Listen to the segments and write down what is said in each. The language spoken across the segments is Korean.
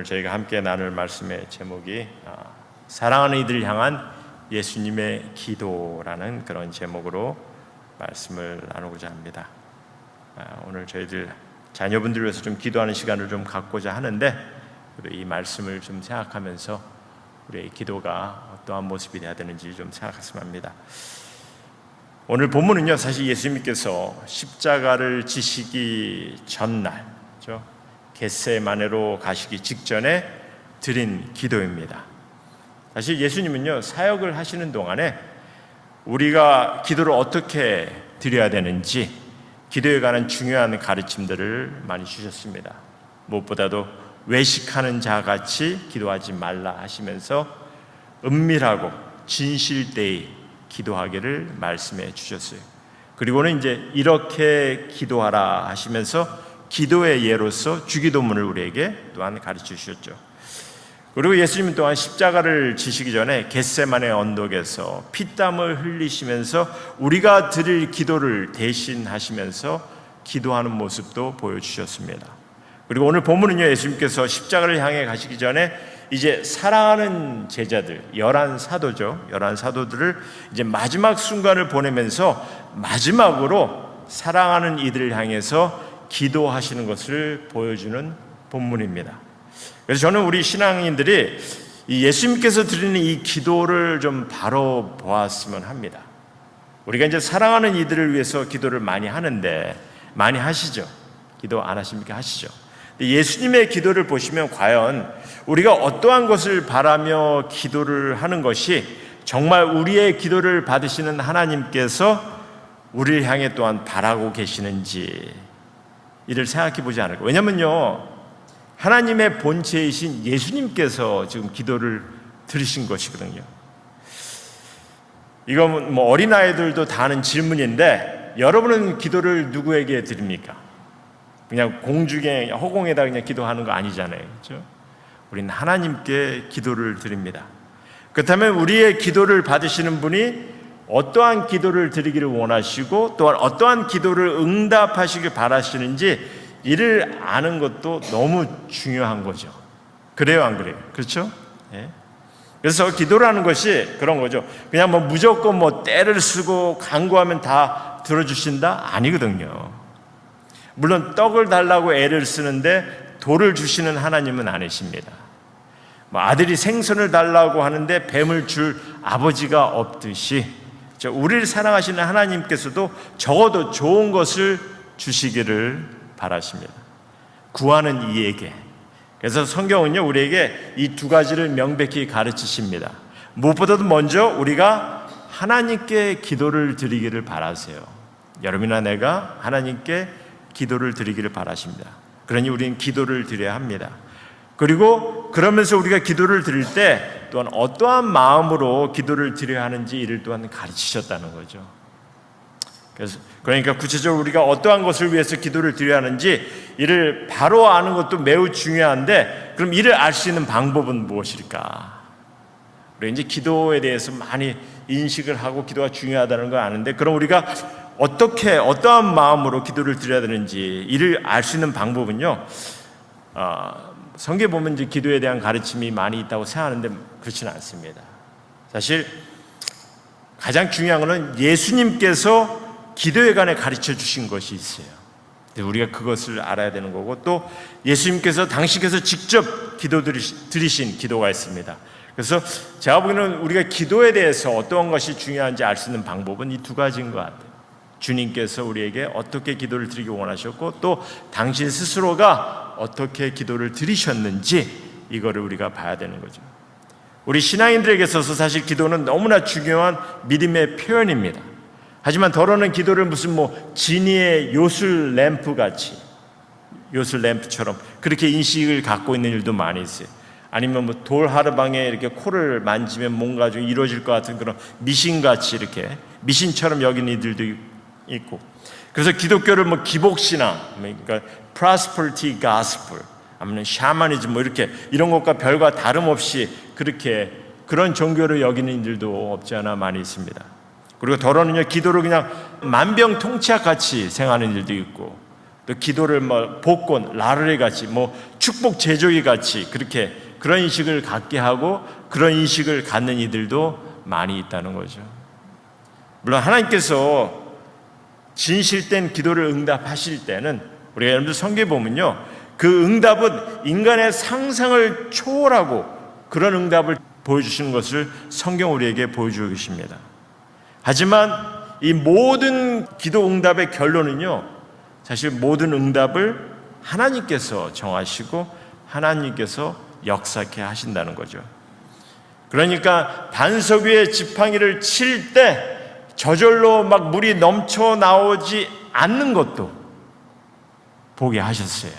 오늘 저희가 함께 나눌 말씀의 제목이 사랑하는 이들을 향한 예수님의 기도라는 그런 제목으로 말씀을 나누고자 합니다. 오늘 저희들 자녀분들을 위해서 좀 기도하는 시간을 좀 갖고자 하는데, 이 말씀을 좀 생각하면서 우리의 기도가 어떠한 모습이 되어야 되는지 좀 생각했으면 합니다. 오늘 본문은요, 사실 예수님께서 십자가를 지시기 전날, 겟세마네로 가시기 직전에 드린 기도입니다. 사실 예수님은요, 사역을 하시는 동안에 우리가 기도를 어떻게 드려야 되는지 기도에 관한 중요한 가르침들을 많이 주셨습니다. 무엇보다도 외식하는 자같이 기도하지 말라 하시면서 은밀하고 진실되이 기도하기를 말씀해 주셨어요. 그리고는 이제 이렇게 기도하라 하시면서 기도의 예로서 주기도문을 우리에게 또한 가르쳐 주셨죠. 그리고 예수님은 또한 십자가를 지시기 전에 겟세마네 언덕에서 피땀을 흘리시면서 우리가 드릴 기도를 대신하시면서 기도하는 모습도 보여주셨습니다. 그리고 오늘 본문은요, 예수님께서 십자가를 향해 가시기 전에 이제 사랑하는 제자들, 11사도죠. 11사도들을 이제 마지막 순간을 보내면서 마지막으로 사랑하는 이들을 향해서 기도하시는 것을 보여주는 본문입니다. 그래서 저는 우리 신앙인들이 예수님께서 드리는 이 기도를 좀 바로 보았으면 합니다. 우리가 이제 사랑하는 이들을 위해서 기도를 많이 하는데, 많이 하시죠? 기도 안 하십니까? 하시죠? 예수님의 기도를 보시면 과연 우리가 어떠한 것을 바라며 기도를 하는 것이 정말 우리의 기도를 받으시는 하나님께서 우리를 향해 또한 바라고 계시는지 이를 생각해 보지 않을까. 왜냐면요, 하나님의 본체이신 예수님께서 지금 기도를 들으신 것이거든요. 이건 뭐 어린아이들도 다 하는 질문인데, 여러분은 기도를 누구에게 드립니까? 그냥 공중에 허공에다 그냥 기도하는 거 아니잖아요, 그렇죠? 우리는 하나님께 기도를 드립니다. 그렇다면 우리의 기도를 받으시는 분이 어떠한 기도를 드리기를 원하시고 또한 어떠한 기도를 응답하시길 바라시는지 이를 아는 것도 너무 중요한 거죠. 그래요, 안 그래요? 그렇죠? 예. 그래서 기도라는 것이 그런 거죠. 그냥 뭐 무조건 뭐 때를 쓰고 간구하면 다 들어주신다? 아니거든요. 물론 떡을 달라고 애를 쓰는데 돌을 주시는 하나님은 아니십니다. 뭐 아들이 생선을 달라고 하는데 뱀을 줄 아버지가 없듯이 우리를 사랑하시는 하나님께서도 적어도 좋은 것을 주시기를 바라십니다. 구하는 이에게. 그래서 성경은요, 우리에게 이 두 가지를 명백히 가르치십니다. 무엇보다도 먼저 우리가 하나님께 기도를 드리기를 바라세요. 여러분이나 내가 하나님께 기도를 드리기를 바라십니다. 그러니 우리는 기도를 드려야 합니다. 그리고 그러면서 우리가 기도를 드릴 때 또한 어떠한 마음으로 기도를 드려야 하는지 이를 또한 가르치셨다는 거죠. 그러니까 구체적으로 우리가 어떠한 것을 위해서 기도를 드려야 하는지 이를 바로 아는 것도 매우 중요한데, 그럼 이를 알 수 있는 방법은 무엇일까? 우리가 이제 기도에 대해서 많이 인식을 하고 기도가 중요하다는 걸 아는데, 그럼 우리가 어떠한 마음으로 기도를 드려야 되는지 이를 알 수 있는 방법은요, 성경에 보면 이제 기도에 대한 가르침이 많이 있다고 생각하는데 그렇지는 않습니다. 사실 가장 중요한 것은 예수님께서 기도에 관해 가르쳐 주신 것이 있어요. 우리가 그것을 알아야 되는 거고, 또 예수님께서 당신께서 직접 드리신 기도가 있습니다. 그래서 제가 보기에는 우리가 기도에 대해서 어떠한 것이 중요한지 알 수 있는 방법은 이 두 가지인 것 같아요. 주님께서 우리에게 어떻게 기도를 드리기 원하셨고, 또 당신 스스로가 어떻게 기도를 드리셨는지 이거를 우리가 봐야 되는 거죠. 우리 신앙인들에게 있어서 사실 기도는 너무나 중요한 믿음의 표현입니다. 하지만 더러는 기도를 무슨 뭐 지니의 요술 램프 같이, 요술 램프처럼 그렇게 인식을 갖고 있는 일도 많이 있어요. 아니면 뭐 돌 하르방에 이렇게 코를 만지면 뭔가 좀 이루어질 것 같은 그런 미신같이 이렇게 미신처럼 여기는 이들도 있고, 그래서 기독교를 뭐 기복신앙, 그러니까 prosperity gospel, 아니면 샤머니즘 뭐 이렇게 이런 것과 별과 다름없이 그렇게 그런 종교를 여기는 이들도 없지 않아 많이 있습니다. 그리고 더러는요, 기도를 그냥 만병통치약 같이 생각하는 일도 있고, 또 기도를 뭐 복권, 라르레 같이 뭐 축복 제조기 같이 그렇게 그런 인식을 갖게 하고 그런 인식을 갖는 이들도 많이 있다는 거죠. 물론 하나님께서 진실된 기도를 응답하실 때는 우리가 여러분들 성경에 보면요, 그 응답은 인간의 상상을 초월하고 그런 응답을 보여주시는 것을 성경 우리에게 보여주고 계십니다. 하지만 이 모든 기도 응답의 결론은요, 사실 모든 응답을 하나님께서 정하시고 하나님께서 역사케 하신다는 거죠. 그러니까 반석 위에 지팡이를 칠 때 저절로 막 물이 넘쳐 나오지 않는 것도 보게 하셨어요.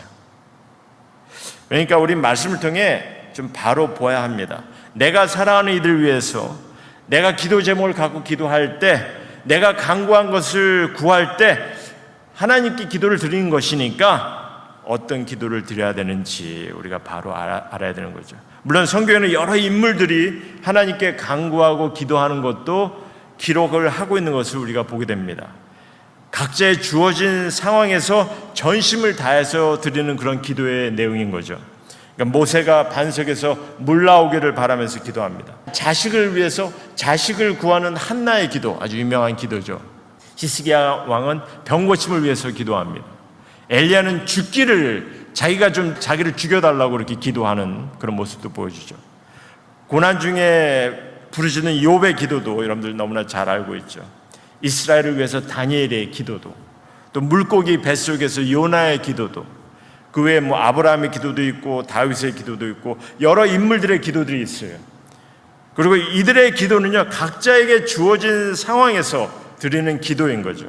그러니까 우리 말씀을 통해 좀 바로 보아야 합니다. 내가 사랑하는 이들을 위해서 내가 기도 제목을 갖고 기도할 때, 내가 간구한 것을 구할 때 하나님께 기도를 드리는 것이니까 어떤 기도를 드려야 되는지 우리가 바로 알아야 되는 거죠. 물론 성경에는 여러 인물들이 하나님께 간구하고 기도하는 것도 기록을 하고 있는 것을 우리가 보게 됩니다. 각자의 주어진 상황에서 전심을 다해서 드리는 그런 기도의 내용인 거죠. 그러니까 모세가 반석에서 물 나오기를 바라면서 기도합니다. 자식을 위해서 자식을 구하는 한나의 기도, 아주 유명한 기도죠. 히스기야 왕은 병 고침을 위해서 기도합니다. 엘리야는 죽기를, 자기를 죽여달라고 그렇게 기도하는 그런 모습도 보여주죠. 고난 중에 부르짖는 욥의 기도도 여러분들 너무나 잘 알고 있죠. 이스라엘을 위해서 다니엘의 기도도, 또 물고기 뱃속에서 요나의 기도도, 그 외에 아브라함의 기도도 있고 다윗의 기도도 있고 여러 인물들의 기도들이 있어요. 그리고 이들의 기도는요, 각자에게 주어진 상황에서 드리는 기도인 거죠.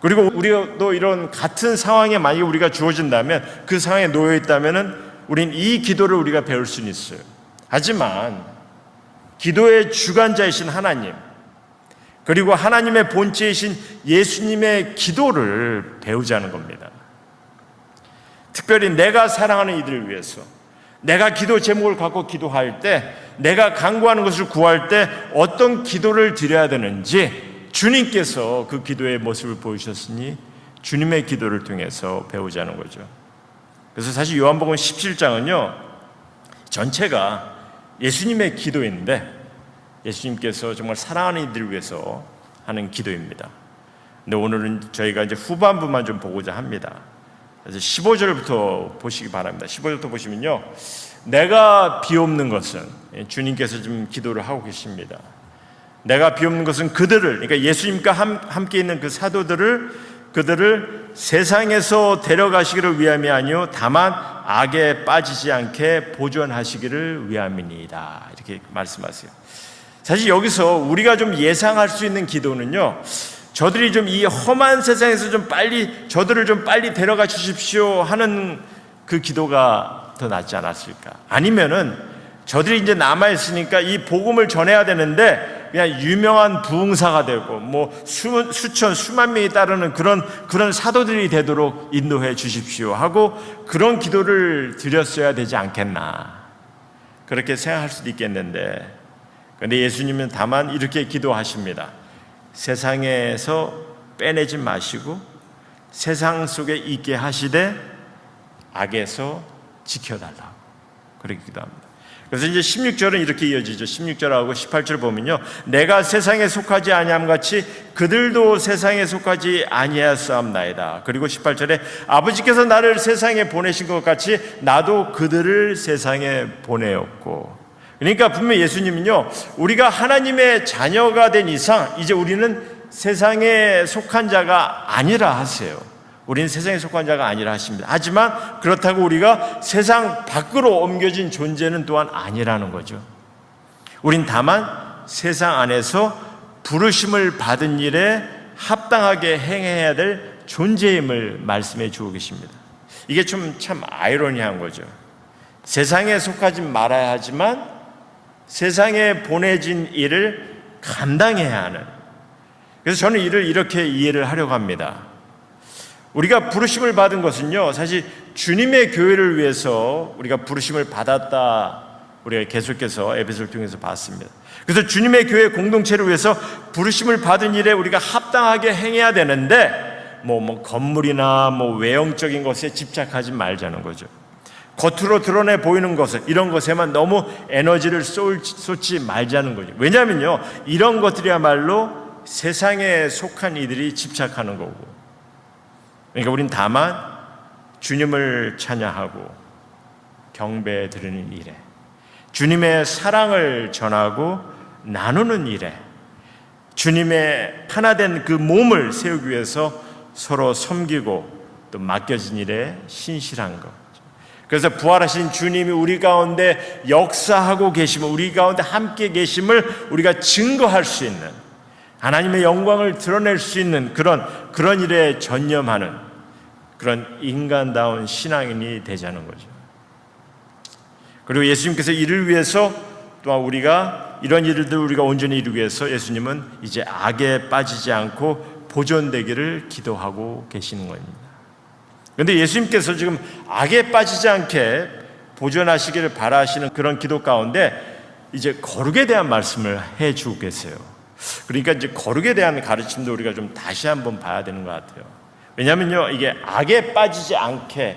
그리고 우리도 이런 같은 상황에 만약에 우리가 주어진다면, 그 상황에 놓여 있다면 우린 이 기도를 우리가 배울 수는 있어요. 하지만 기도의 주관자이신 하나님, 그리고 하나님의 본체이신 예수님의 기도를 배우자는 겁니다. 특별히 내가 사랑하는 이들을 위해서 내가 기도 제목을 갖고 기도할 때, 내가 간구하는 것을 구할 때 어떤 기도를 드려야 되는지 주님께서 그 기도의 모습을 보여주셨으니 주님의 기도를 통해서 배우자는 거죠. 그래서 사실 요한복음 17장은요 전체가 예수님의 기도인데, 예수님께서 정말 사랑하는 이들을 위해서 하는 기도입니다. 근데 오늘은 저희가 이제 후반부만 좀 보고자 합니다. 그래서 15절부터 보시기 바랍니다. 15절부터 보시면요, 내가 비옵는 것은, 주님께서 지금 기도를 하고 계십니다. 내가 비옵는 것은 그들을, 그러니까 예수님과 함께 있는 그 그들을 세상에서 데려가시기를 위함이 아니요 다만 악에 빠지지 않게 보존하시기를 위함이니이다, 이렇게 말씀하세요. 사실 여기서 우리가 좀 예상할 수 있는 기도는요, 저들이 좀 이 험한 세상에서 저들을 좀 빨리 데려가 주십시오 하는 그 기도가 더 낫지 않았을까? 아니면은 저들이 이제 남아있으니까 이 복음을 전해야 되는데 그냥 유명한 부흥사가 되고 수천 수만 명이 따르는 그런 사도들이 되도록 인도해 주십시오 하고 그런 기도를 드렸어야 되지 않겠나, 그렇게 생각할 수도 있겠는데, 그런데 예수님은 다만 이렇게 기도하십니다. 세상에서 빼내지 마시고 세상 속에 있게 하시되 악에서 지켜달라고 그렇게 기도합니다. 그래서 이제 16절은 이렇게 이어지죠. 16절하고 18절 보면요, 내가 세상에 속하지 아니함 같이 그들도 세상에 속하지 아니하였사옵나이다. 그리고 18절에 아버지께서 나를 세상에 보내신 것 같이 나도 그들을 세상에 보내었고. 그러니까 분명히 예수님은요, 우리가 하나님의 자녀가 된 이상 이제 우리는 세상에 속한 자가 아니라 하세요. 우리는 세상에 속한 자가 아니라 하십니다. 하지만 그렇다고 우리가 세상 밖으로 옮겨진 존재는 또한 아니라는 거죠. 우린 다만 세상 안에서 부르심을 받은 일에 합당하게 행해야 될 존재임을 말씀해 주고 계십니다. 이게 참 아이러니한 거죠. 세상에 속하지 말아야 하지만 세상에 보내진 일을 감당해야 하는. 그래서 저는 이를 이렇게 이해를 하려고 합니다. 우리가 부르심을 받은 것은요, 사실 주님의 교회를 위해서 우리가 부르심을 받았다, 우리가 계속해서 에베소를 통해서 봤습니다. 그래서 주님의 교회 공동체를 위해서 부르심을 받은 일에 우리가 합당하게 행해야 되는데 건물이나 외형적인 것에 집착하지 말자는 거죠. 겉으로 드러내 보이는 것을, 이런 것에만 너무 에너지를 쏟지 말자는 거죠. 왜냐하면요, 이런 것들이야말로 세상에 속한 이들이 집착하는 거고, 그러니까 우린 다만 주님을 찬양하고 경배 드리는 일에, 주님의 사랑을 전하고 나누는 일에, 주님의 하나된 그 몸을 세우기 위해서 서로 섬기고 또 맡겨진 일에 신실한 것. 그래서 부활하신 주님이 우리 가운데 역사하고 계심을, 우리 가운데 함께 계심을 우리가 증거할 수 있는, 하나님의 영광을 드러낼 수 있는 그런 일에 전념하는 그런 인간다운 신앙인이 되자는 거죠. 그리고 예수님께서 이를 위해서 또한 우리가 이런 일들 우리가 온전히 이루기 위해서 예수님은 이제 악에 빠지지 않고 보존되기를 기도하고 계시는 겁니다. 그런데 예수님께서 지금 악에 빠지지 않게 보존하시기를 바라시는 그런 기도 가운데 이제 거룩에 대한 말씀을 해주고 계세요. 그러니까 이제 거룩에 대한 가르침도 우리가 좀 다시 한번 봐야 되는 것 같아요. 왜냐하면요, 이게 악에 빠지지 않게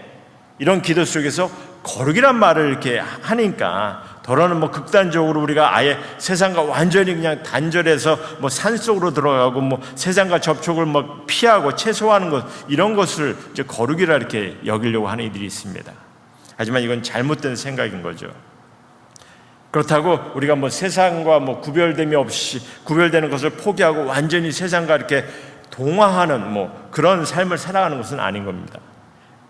이런 기도 속에서 거룩이란 말을 이렇게 하니까 더러는 뭐 극단적으로 우리가 아예 세상과 완전히 그냥 단절해서 뭐 산속으로 들어가고 뭐 세상과 접촉을 뭐 피하고 최소화하는 것, 이런 것을 이제 거룩이라 이렇게 여기려고 하는 이들이 있습니다. 하지만 이건 잘못된 생각인 거죠. 그렇다고 우리가 뭐 세상과 뭐 구별됨이 없이 구별되는 것을 포기하고 완전히 세상과 이렇게 동화하는 뭐 그런 삶을 살아가는 것은 아닌 겁니다.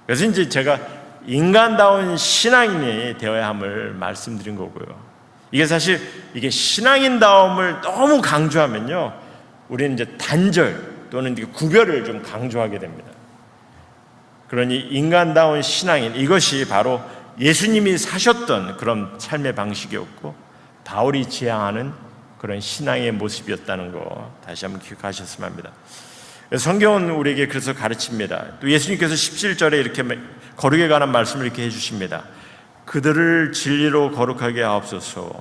그래서 이제 제가 인간다운 신앙인이 되어야 함을 말씀드린 거고요. 이게 사실 이게 신앙인다움을 너무 강조하면요, 우리는 이제 단절 또는 구별을 좀 강조하게 됩니다. 그러니 인간다운 신앙인, 이것이 바로 예수님이 사셨던 그런 삶의 방식이었고 바울이 지향하는 그런 신앙의 모습이었다는 거 다시 한번 기억하셨으면 합니다. 성경은 우리에게 그래서 가르칩니다. 또 예수님께서 17절에 이렇게 거룩에 관한 말씀을 이렇게 해주십니다. 그들을 진리로 거룩하게 하옵소서.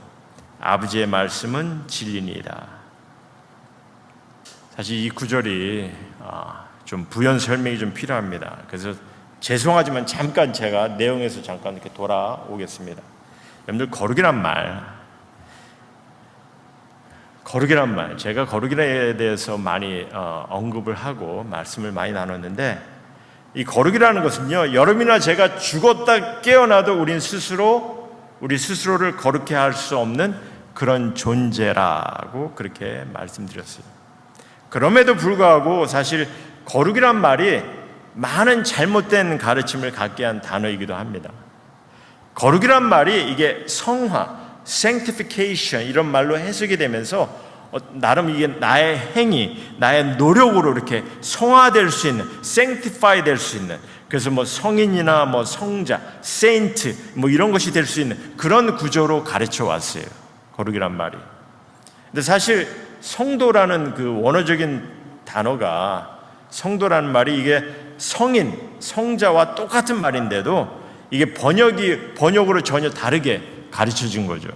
아버지의 말씀은 진리니이다. 사실 이 구절이 좀 부연 설명이 좀 필요합니다. 그래서 죄송하지만 잠깐 제가 내용에서 잠깐 이렇게 돌아오겠습니다. 여러분들 거룩이란 말, 제가 거룩에 대해서 많이 언급을 하고 말씀을 많이 나눴는데, 이 거룩이라는 것은요, 여러분이나 제가 죽었다 깨어나도 우리 스스로를 거룩해 할 수 없는 그런 존재라고 그렇게 말씀드렸어요. 그럼에도 불구하고 사실 거룩이란 말이 많은 잘못된 가르침을 갖게 한 단어이기도 합니다. 거룩이란 말이 이게 성화, sanctification 이런 말로 해석이 되면서 나름 이게 나의 행위, 나의 노력으로 이렇게 성화될 수 있는, sanctify 될 수 있는, 그래서 뭐 성인이나 뭐 성자, saint 뭐 이런 것이 될 수 있는 그런 구조로 가르쳐 왔어요. 거룩이란 말이. 근데 사실 성도라는 그 원어적인 단어가, 성도라는 말이 이게 성인, 성자와 똑같은 말인데도 이게 번역으로 전혀 다르게 가르쳐진 거죠.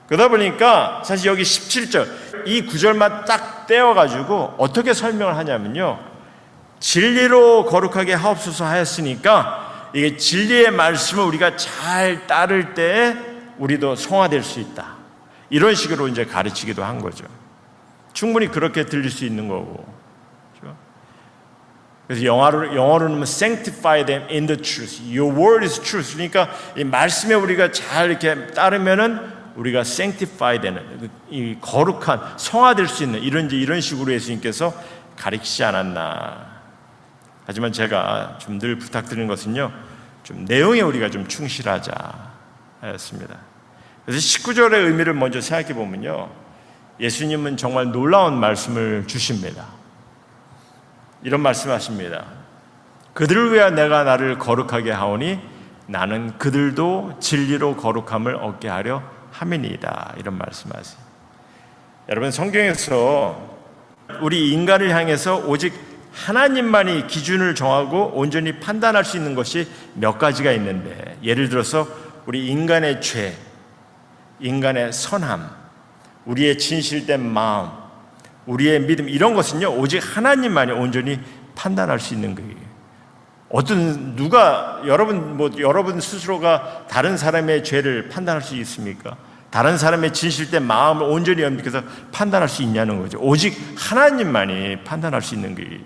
그러다 보니까 사실 여기 17절 이 구절만 딱 떼어가지고 어떻게 설명을 하냐면요, 진리로 거룩하게 하옵소서 하였으니까 이게 진리의 말씀을 우리가 잘 따를 때 우리도 성화될 수 있다, 이런 식으로 이제 가르치기도 한 거죠. 충분히 그렇게 들릴 수 있는 거고. 그렇죠? 그래서 영어로는 sanctify them in the truth. Your word is truth. 그러니까 이 말씀에 우리가 잘 이렇게 따르면은 우리가 sanctify 되는, 이 거룩한, 성화될 수 있는 이런 식으로 예수님께서 가르치지 않았나. 하지만 제가 좀 늘 부탁드리는 것은요, 좀 내용에 우리가 좀 충실하자 하였습니다. 그래서 19절의 의미를 먼저 생각해 보면요, 예수님은 정말 놀라운 말씀을 주십니다. 이런 말씀하십니다. 그들을 위하여 내가 나를 거룩하게 하오니 나는 그들도 진리로 거룩함을 얻게 하려 함이니이다. 이런 말씀하세요. 여러분, 성경에서 우리 인간을 향해서 오직 하나님만이 기준을 정하고 온전히 판단할 수 있는 것이 몇 가지가 있는데, 예를 들어서 우리 인간의 죄, 인간의 선함, 우리의 진실된 마음, 우리의 믿음, 이런 것은요 오직 하나님만이 온전히 판단할 수 있는 거예요. 여러분 스스로가 다른 사람의 죄를 판단할 수 있습니까? 다른 사람의 진실된 마음을 온전히 염두해서 판단할 수 있냐는 거죠. 오직 하나님만이 판단할 수 있는 거예요.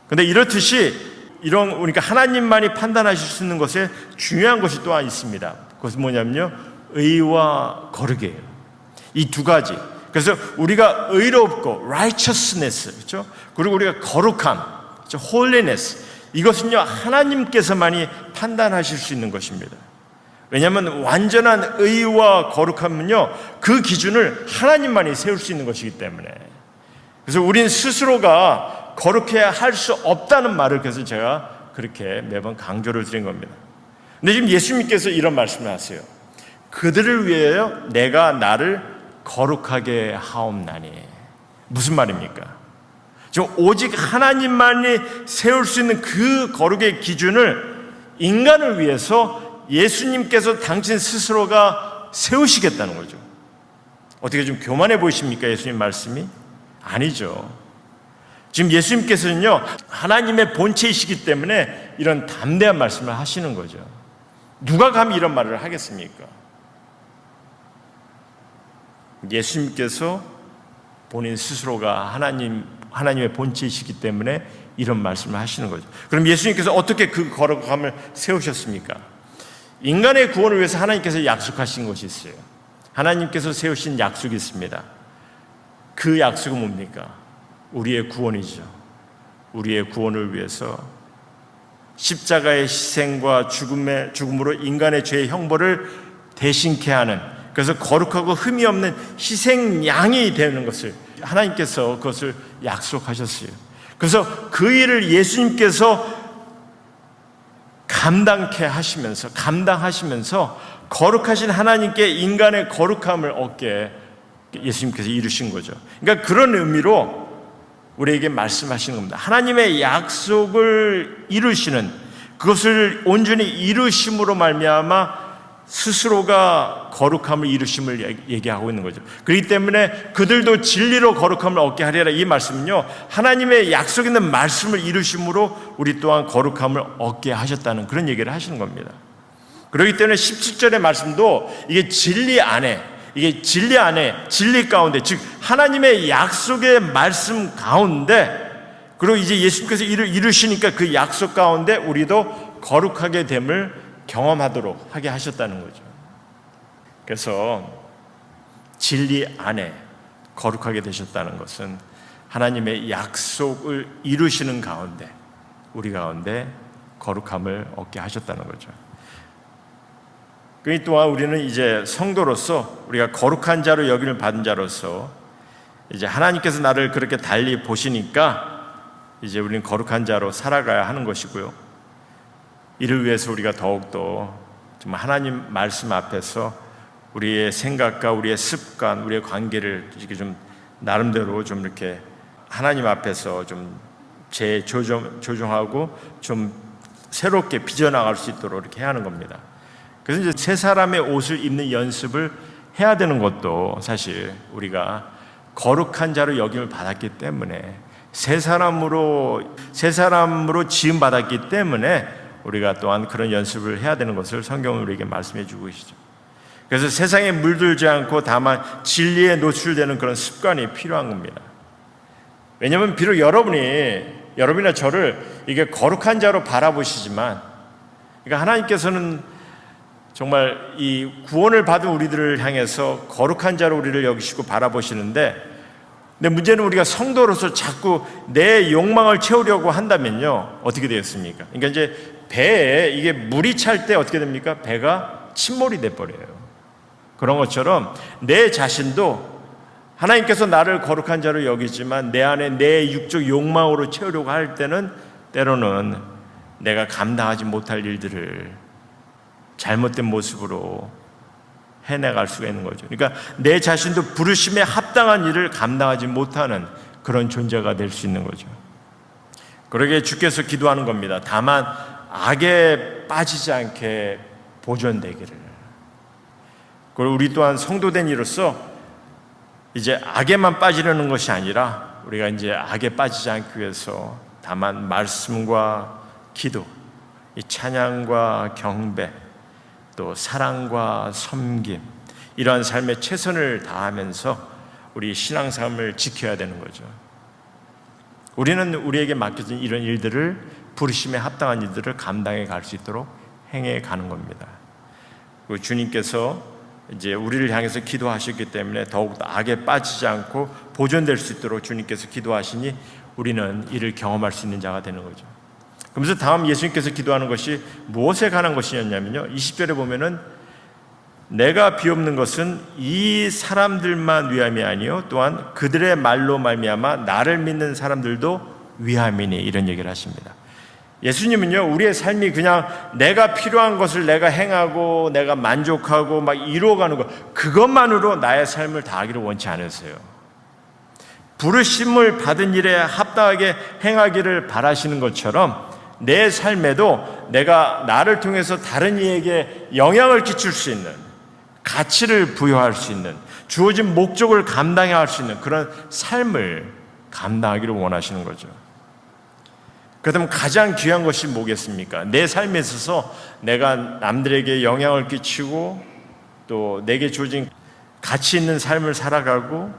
그런데 이렇듯이 그러니까 하나님만이 판단하실 수 있는 것에 중요한 것이 또한 있습니다. 그것은 뭐냐면요, 의와 거룩이에요. 이 두 가지. 그래서 우리가 의롭고 righteousness, 그렇죠? 그리고 우리가 거룩함, 그렇죠? holiness. 이것은요, 하나님께서만이 판단하실 수 있는 것입니다. 왜냐하면 완전한 의와 거룩함은요, 그 기준을 하나님만이 세울 수 있는 것이기 때문에. 그래서 우린 스스로가 거룩해야 할 수 없다는 말을 그래서 제가 그렇게 매번 강조를 드린 겁니다. 근데 지금 예수님께서 이런 말씀을 하세요. 그들을 위하여 내가 나를 거룩하게 하옵나니. 무슨 말입니까? 지금 오직 하나님만이 세울 수 있는 그 거룩의 기준을 인간을 위해서 예수님께서 당신 스스로가 세우시겠다는 거죠. 어떻게 좀 교만해 보이십니까? 예수님 말씀이? 아니죠. 지금 예수님께서는요, 하나님의 본체이시기 때문에 이런 담대한 말씀을 하시는 거죠. 누가 감히 이런 말을 하겠습니까? 예수님께서 본인 스스로가 하나님의 본체이시기 때문에 이런 말씀을 하시는 거죠. 그럼 예수님께서 어떻게 그 거룩함을 세우셨습니까? 인간의 구원을 위해서 하나님께서 약속하신 것이 있어요. 하나님께서 세우신 약속이 있습니다. 그 약속은 뭡니까? 우리의 구원이죠. 우리의 구원을 위해서 십자가의 희생과 죽음으로 인간의 죄의 형벌을 대신케 하는, 그래서 거룩하고 흠이 없는 희생양이 되는 것을 하나님께서 그것을 약속하셨어요. 그래서 그 일을 예수님께서 감당하시면서 거룩하신 하나님께 인간의 거룩함을 얻게 예수님께서 이루신 거죠. 그러니까 그런 의미로 우리에게 말씀하시는 겁니다. 하나님의 약속을 이루시는, 그것을 온전히 이루심으로 말미암아 스스로가 거룩함을 이루심을 얘기하고 있는 거죠. 그렇기 때문에 그들도 진리로 거룩함을 얻게 하리라, 이 말씀은요, 하나님의 약속 있는 말씀을 이루심으로 우리 또한 거룩함을 얻게 하셨다는 그런 얘기를 하시는 겁니다. 그렇기 때문에 17절의 말씀도 이게 진리 안에, 진리 가운데, 즉 하나님의 약속의 말씀 가운데, 그리고 이제 예수님께서 이루시니까 그 약속 가운데 우리도 거룩하게 됨을 경험하도록 하게 하셨다는 거죠. 그래서 진리 안에 거룩하게 되셨다는 것은 하나님의 약속을 이루시는 가운데, 우리 가운데 거룩함을 얻게 하셨다는 거죠. 그 또한 우리는 이제 성도로서, 우리가 거룩한 자로 여김을 받은 자로서, 이제 하나님께서 나를 그렇게 달리 보시니까 이제 우리는 거룩한 자로 살아가야 하는 것이고요. 이를 위해서 우리가 더욱더 정말 하나님 말씀 앞에서 우리의 생각과 우리의 습관, 우리의 관계를 이렇게 좀 나름대로 좀 이렇게 하나님 앞에서 좀 재조정하고 좀 새롭게 빚어나갈 수 있도록 이렇게 해야 하는 겁니다. 그래서 이제 새 사람의 옷을 입는 연습을 해야 되는 것도 사실 우리가 거룩한 자로 여김을 받았기 때문에, 새 사람으로 지음 받았기 때문에 우리가 또한 그런 연습을 해야 되는 것을 성경은 우리에게 말씀해 주고 계시죠. 그래서 세상에 물들지 않고 다만 진리에 노출되는 그런 습관이 필요한 겁니다. 왜냐하면 비록 여러분이나 저를 이게 거룩한 자로 바라보시지만, 그러니까 하나님께서는 정말 이 구원을 받은 우리들을 향해서 거룩한 자로 우리를 여기시고 바라보시는데, 근데 문제는 우리가 성도로서 자꾸 내 욕망을 채우려고 한다면요, 어떻게 되겠습니까? 그러니까 이제 배에 이게 물이 찰 때 어떻게 됩니까? 배가 침몰이 돼버려요. 그런 것처럼 내 자신도 하나님께서 나를 거룩한 자로 여기지만 내 안에 내 육적 욕망으로 채우려고 할 때는 때로는 내가 감당하지 못할 일들을 잘못된 모습으로 해내갈 수가 있는 거죠. 그러니까 내 자신도 부르심에 합당한 일을 감당하지 못하는 그런 존재가 될 수 있는 거죠. 그러게 주께서 기도하는 겁니다. 다만 악에 빠지지 않게 보존되기를. 그리고 우리 또한 성도된 이로서 이제 악에만 빠지려는 것이 아니라 우리가 이제 악에 빠지지 않기 위해서 다만 말씀과 기도, 이 찬양과 경배, 또 사랑과 섬김, 이러한 삶에 최선을 다하면서 우리 신앙생활을 지켜야 되는 거죠. 우리는 우리에게 맡겨진 이런 일들을, 부르심에 합당한 일들을 감당해 갈 수 있도록 행해 가는 겁니다. 그리고 주님께서 이제 우리를 향해서 기도하셨기 때문에 더욱더 악에 빠지지 않고 보존될 수 있도록 주님께서 기도하시니 우리는 이를 경험할 수 있는 자가 되는 거죠. 그러면서 다음 예수님께서 기도하는 것이 무엇에 관한 것이었냐면요, 20절에 보면은 내가 비옵는 것은 이 사람들만 위함이 아니요 또한 그들의 말로 말미암아 나를 믿는 사람들도 위함이니, 이런 얘기를 하십니다. 예수님은요, 우리의 삶이 그냥 내가 필요한 것을 내가 행하고 내가 만족하고 막 이루어가는 것, 그것만으로 나의 삶을 다하기를 원치 않으세요. 부르심을 받은 일에 합당하게 행하기를 바라시는 것처럼 내 삶에도 내가 나를 통해서 다른 이에게 영향을 끼칠 수 있는, 가치를 부여할 수 있는, 주어진 목적을 감당해야 할 수 있는 그런 삶을 감당하기를 원하시는 거죠. 그렇다면 가장 귀한 것이 뭐겠습니까? 내 삶에 있어서 내가 남들에게 영향을 끼치고 또 내게 주어진 가치 있는 삶을 살아가고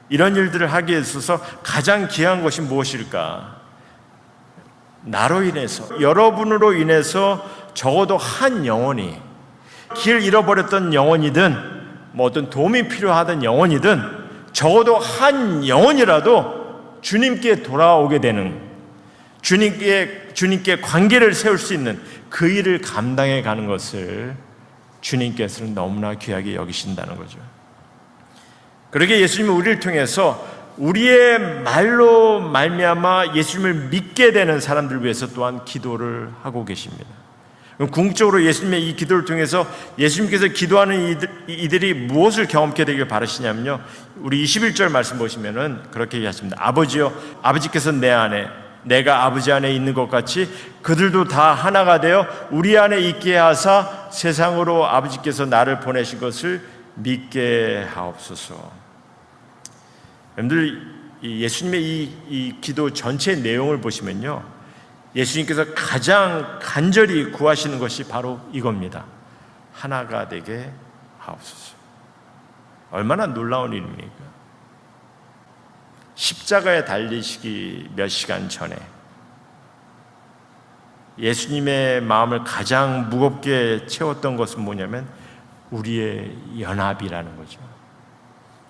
이런 일들을 하기에 있어서 가장 귀한 것이 무엇일까? 나로 인해서, 여러분으로 인해서 적어도 한 영혼이, 길 잃어버렸던 영혼이든 뭐 어떤 도움이 필요하던 영혼이든 적어도 한 영혼이라도 주님께 돌아오게 되는, 주님께 관계를 세울 수 있는 그 일을 감당해 가는 것을 주님께서는 너무나 귀하게 여기신다는 거죠. 그러게 예수님은 우리를 통해서 우리의 말로 말미암아 예수님을 믿게 되는 사람들을 위해서 또한 기도를 하고 계십니다. 궁극적으로 예수님의 이 기도를 통해서 예수님께서 기도하는 이들이 무엇을 경험하게 되길 바라시냐면요, 우리 21절 말씀 보시면은 그렇게 얘기하십니다. 아버지여, 아버지께서 내 안에, 내가 아버지 안에 있는 것 같이 그들도 다 하나가 되어 우리 안에 있게 하사 세상으로 아버지께서 나를 보내신 것을 믿게 하옵소서. 여러분들, 예수님의 이 기도 전체 내용을 보시면요, 예수님께서 가장 간절히 구하시는 것이 바로 이겁니다. 하나가 되게 하옵소서. 얼마나 놀라운 일입니까? 십자가에 달리시기 몇 시간 전에 예수님의 마음을 가장 무겁게 채웠던 것은 뭐냐면 우리의 연합이라는 거죠.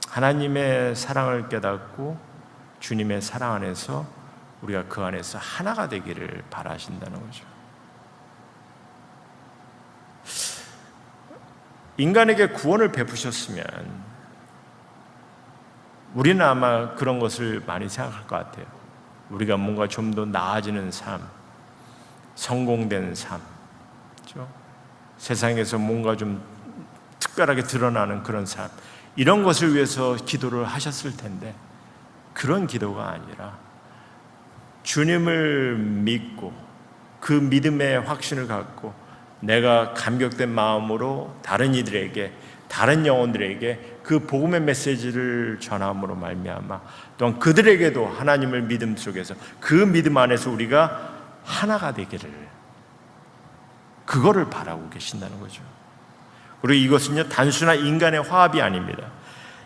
하나님의 사랑을 깨닫고 주님의 사랑 안에서 우리가 그 안에서 하나가 되기를 바라신다는 거죠. 인간에게 구원을 베푸셨으면 우리는 아마 그런 것을 많이 생각할 것 같아요. 우리가 뭔가 좀 더 나아지는 삶, 성공된 삶, 그렇죠? 세상에서 뭔가 좀 특별하게 드러나는 그런 삶, 이런 것을 위해서 기도를 하셨을 텐데 그런 기도가 아니라 주님을 믿고 그 믿음의 확신을 갖고 내가 감격된 마음으로 다른 이들에게, 다른 영혼들에게 그 복음의 메시지를 전함으로 말미암아 또한 그들에게도 하나님을 믿음 속에서 그 믿음 안에서 우리가 하나가 되기를, 그거를 바라고 계신다는 거죠. 그리고 이것은요, 단순한 인간의 화합이 아닙니다.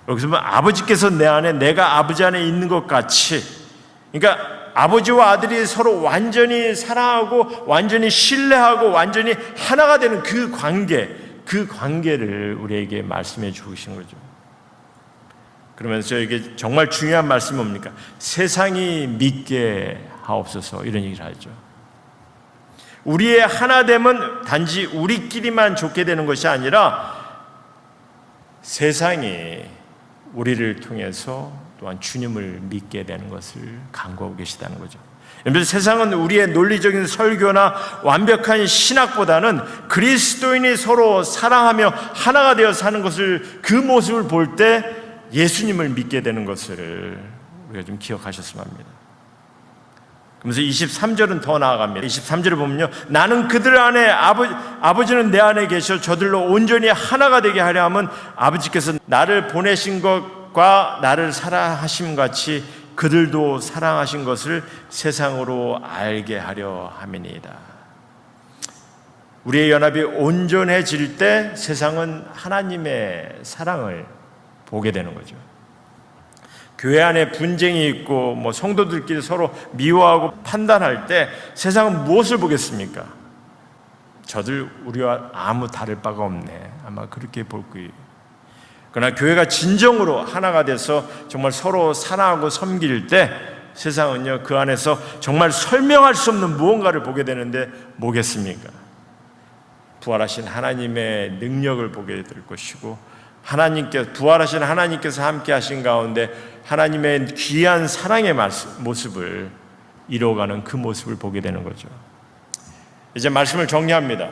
여기서 보면 아버지께서 내 안에, 내가 아버지 안에 있는 것 같이, 그러니까 아버지와 아들이 서로 완전히 사랑하고 완전히 신뢰하고 완전히 하나가 되는 그 관계, 그 관계를 우리에게 말씀해 주신 거죠. 그러면서 이게 정말 중요한 말씀이 뭡니까? 세상이 믿게 하옵소서, 이런 얘기를 하죠. 우리의 하나됨은 단지 우리끼리만 좋게 되는 것이 아니라 세상이 우리를 통해서 또한 주님을 믿게 되는 것을 간구하고 계시다는 거죠. 여러분, 세상은 우리의 논리적인 설교나 완벽한 신학보다는 그리스도인이 서로 사랑하며 하나가 되어 사는 것을, 그 모습을 볼 때 예수님을 믿게 되는 것을 우리가 좀 기억하셨으면 합니다. 그러면서 23절은 더 나아갑니다. 23절을 보면요, 나는 그들 안에, 아버지는 내 안에 계셔 저들로 온전히 하나가 되게 하려 함은 아버지께서 나를 보내신 것과 나를 사랑하심 같이 그들도 사랑하신 것을 세상으로 알게 하려 함이니이다. 우리의 연합이 온전해질 때 세상은 하나님의 사랑을 보게 되는 거죠. 교회 안에 분쟁이 있고 성도들끼리 서로 미워하고 판단할 때 세상은 무엇을 보겠습니까? 저들 우리와 아무 다를 바가 없네. 아마 그렇게 볼 거예요. 그러나 교회가 진정으로 하나가 돼서 정말 서로 사랑하고 섬길 때 세상은요, 그 안에서 정말 설명할 수 없는 무언가를 보게 되는데 뭐겠습니까? 부활하신 하나님의 능력을 보게 될 것이고, 부활하신 하나님께서 함께 하신 가운데 하나님의 귀한 사랑의 모습을 이루어가는 그 모습을 보게 되는 거죠. 이제 말씀을 정리합니다.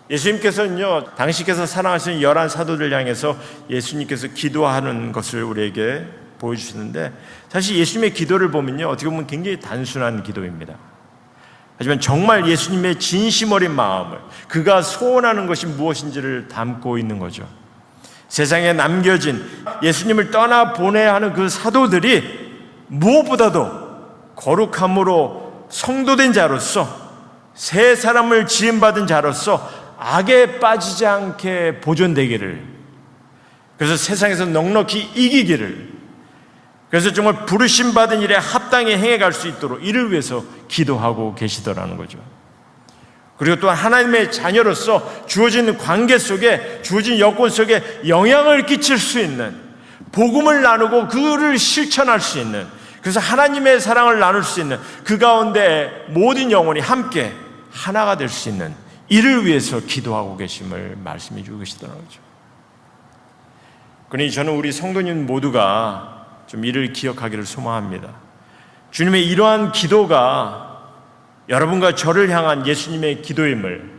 예수님께서는요, 당시께서 사랑하시는 11 사도들 향해서 예수님께서 기도하는 것을 우리에게 보여주시는데, 사실 예수님의 기도를 보면요, 어떻게 보면 굉장히 단순한 기도입니다. 하지만 정말 예수님의 진심 어린 마음을, 그가 소원하는 것이 무엇인지를 담고 있는 거죠. 세상에 남겨진 예수님을 떠나보내야 하는 그 사도들이 무엇보다도 거룩함으로 성도된 자로서, 새 사람을 지음받은 자로서 악에 빠지지 않게 보존되기를, 그래서 세상에서 넉넉히 이기기를, 그래서 정말 부르심받은 일에 합당히 행해갈 수 있도록 이를 위해서 기도하고 계시더라는 거죠. 그리고 또한 하나님의 자녀로서 주어진 관계 속에, 주어진 여건 속에 영향을 끼칠 수 있는, 복음을 나누고 그를 실천할 수 있는, 그래서 하나님의 사랑을 나눌 수 있는 그 가운데 모든 영혼이 함께 하나가 될 수 있는 이를 위해서 기도하고 계심을 말씀해 주고 계시더라는 거죠. 그러니 저는 우리 성도님 모두가 좀 이를 기억하기를 소망합니다. 주님의 이러한 기도가 여러분과 저를 향한 예수님의 기도임을,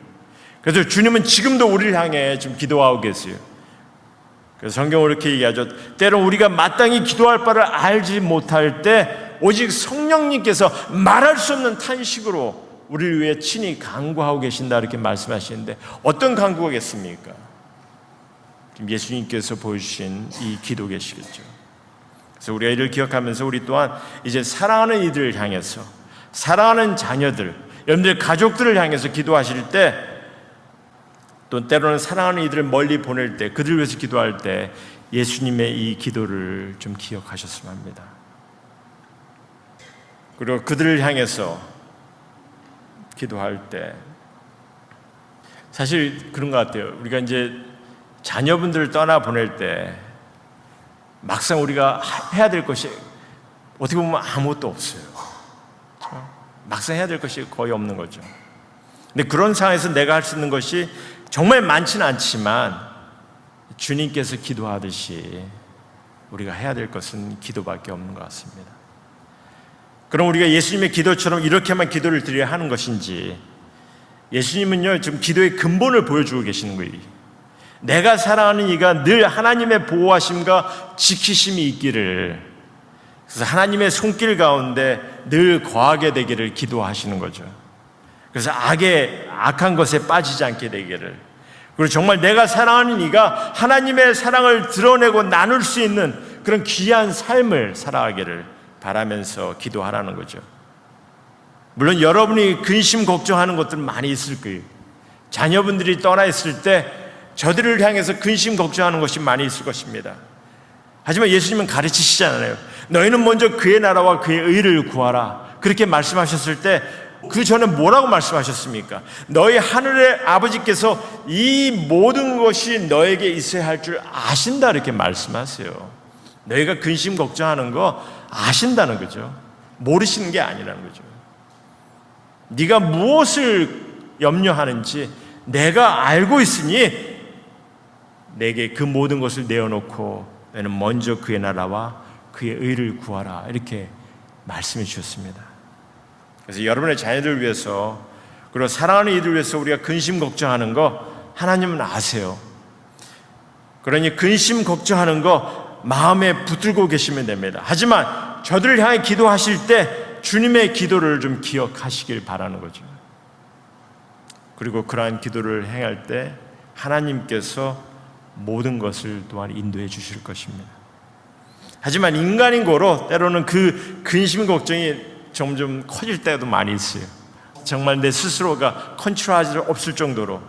그래서 주님은 지금도 우리를 향해 지금 기도하고 계세요. 그래서 성경은 이렇게 얘기하죠. 때론 우리가 마땅히 기도할 바를 알지 못할 때 오직 성령님께서 말할 수 없는 탄식으로 우리를 위해 친히 간구하고 계신다, 이렇게 말씀하시는데 어떤 간구겠습니까? 지금 예수님께서 보여주신 이 기도 계시겠죠. 그래서 우리가 이를 기억하면서 우리 또한 이제 사랑하는 이들을 향해서, 사랑하는 자녀들, 여러분들 가족들을 향해서 기도하실 때, 또 때로는 사랑하는 이들을 멀리 보낼 때, 그들을 위해서 기도할 때 예수님의 이 기도를 좀 기억하셨으면 합니다. 그리고 그들을 향해서 기도할 때 사실 그런 것 같아요. 우리가 이제 자녀분들을 떠나 보낼 때 막상 우리가 해야 될 것이 어떻게 보면 아무것도 없어요. 막상 해야 될 것이 거의 없는 거죠. 근데 그런 상황에서 내가 할 수 있는 것이 정말 많지는 않지만 주님께서 기도하듯이 우리가 해야 될 것은 기도밖에 없는 것 같습니다. 그럼 우리가 예수님의 기도처럼 이렇게만 기도를 드려야 하는 것인지, 예수님은요 지금 기도의 근본을 보여주고 계시는 거예요. 내가 사랑하는 이가 늘 하나님의 보호하심과 지키심이 있기를, 그래서 하나님의 손길 가운데 늘 거하게 되기를 기도하시는 거죠. 그래서 악한 것에 빠지지 않게 되기를, 그리고 정말 내가 사랑하는 이가 하나님의 사랑을 드러내고 나눌 수 있는 그런 귀한 삶을 살아가기를 바라면서 기도하라는 거죠. 물론 여러분이 근심 걱정하는 것들 많이 있을 거예요. 자녀분들이 떠나 있을 때 저들을 향해서 근심 걱정하는 것이 많이 있을 것입니다. 하지만 예수님은 가르치시잖아요. 너희는 먼저 그의 나라와 그의 의를 구하라, 그렇게 말씀하셨을 때 그 전에 뭐라고 말씀하셨습니까? 너희 하늘의 아버지께서 이 모든 것이 너에게 있어야 할 줄 아신다, 이렇게 말씀하세요. 너희가 근심 걱정하는 거 아신다는 거죠. 모르시는 게 아니라는 거죠. 네가 무엇을 염려하는지 내가 알고 있으니 내게 그 모든 것을 내어놓고 너는 먼저 그의 나라와 그의 의를 구하라, 이렇게 말씀해 주셨습니다. 그래서 여러분의 자녀들을 위해서, 그리고 사랑하는 이들을 위해서 우리가 근심 걱정하는 거 하나님은 아세요. 그러니 근심 걱정하는 거 마음에 붙들고 계시면 됩니다. 하지만 저들을 향해 기도하실 때 주님의 기도를 좀 기억하시길 바라는 거죠. 그리고 그러한 기도를 행할 때 하나님께서 모든 것을 또한 인도해 주실 것입니다. 하지만 인간인 거로 때로는 그 근심 걱정이 점점 커질 때도 많이 있어요. 정말 내 스스로가 컨트롤할 수 없을 정도로.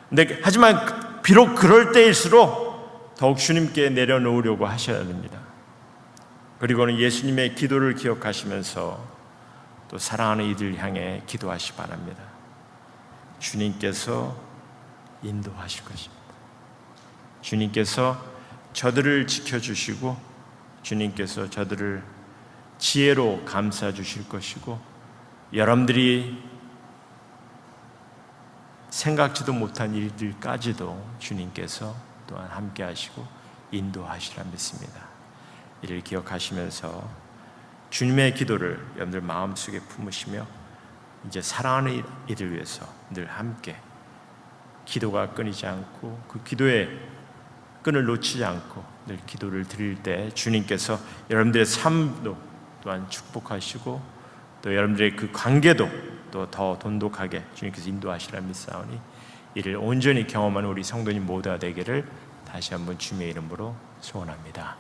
근데 하지만 비록 그럴 때일수록 더욱 주님께 내려놓으려고 하셔야 됩니다. 그리고는 예수님의 기도를 기억하시면서 또 사랑하는 이들 향해 기도하시 바랍니다. 주님께서 인도하실 것입니다. 주님께서 저들을 지켜주시고 주님께서 저들을 지혜로 감싸 주실 것이고 여러분들이 생각지도 못한 일들까지도 주님께서 또한 함께 하시고 인도하시라 믿습니다. 이를 기억하시면서 주님의 기도를 여러분들 마음속에 품으시며 이제 사랑하는 이들 위해서 늘 함께 기도가 끊이지 않고 그 기도의 끈을 놓치지 않고 늘 기도를 드릴 때 주님께서 여러분들의 삶도 또한 축복하시고 또 여러분들의 그 관계도 또 더 돈독하게 주님께서 인도하시라 믿사오니 이를 온전히 경험하는 우리 성도님 모두가 되기를 다시 한번 주님의 이름으로 소원합니다.